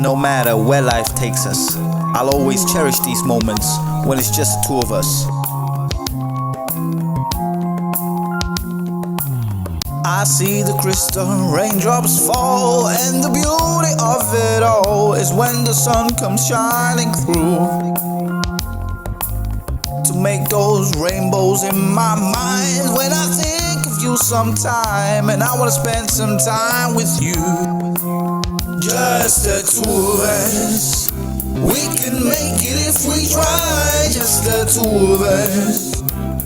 no matter where life takes us, I'll always cherish these moments when it's just the two of us. I see the crystal raindrops fall, and the beauty of it all is when the sun comes shining through to make those rainbows in my mind. When I think of you sometime, and I wanna spend some time with you, just the two of us. We can make it if we try, just the two of us.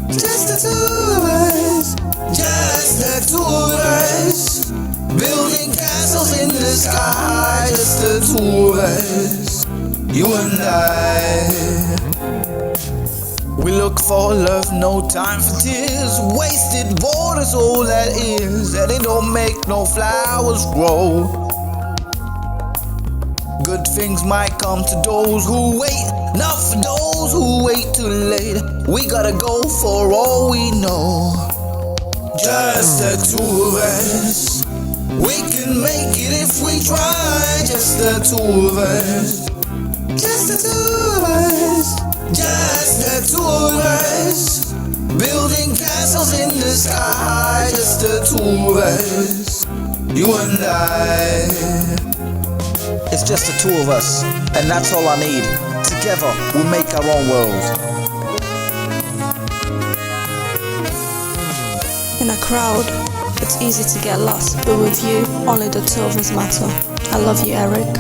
Just the two of us. Just the two of us. Building castles in the sky, just the two of us. You and I. We look for love, no time for tears. Wasted water's all that is, and it don't make no flowers grow. Good things might come to those who wait, not for those who wait too late. We gotta go for all we know. Just the two of us. We can make it if we try, just the two of us. Just the two of us. Just the two of us. Building castles in the sky, just the two of us. You and I. It's just the two of us, and that's all I need. Together, we'll make our own world. In a crowd, it's easy to get lost, but with you, only the two of us matter. I love you, Erik.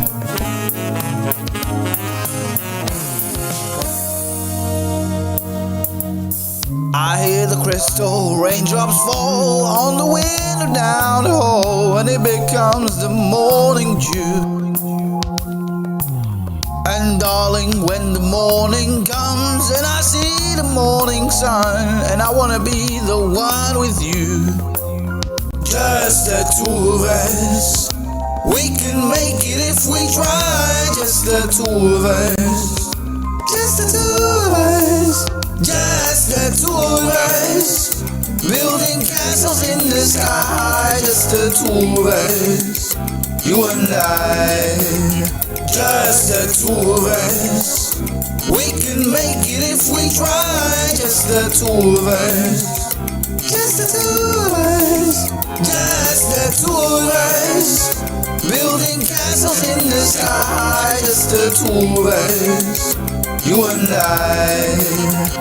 I hear the crystal raindrops fall on the window down the hall, and it becomes the morning dew. And darling, when the morning comes and I see the morning sun, and I wanna be the one with you, just the two of us. We can make it if we try, just the two of us. Just the two of us. Just the two of us. Building castles in the sky, just the two of us. You and I. Just the two of us. We can make it if we try, just the two of us. Just the two of us. Just the two of us. Building castles in the sky, just the two of us. You and I.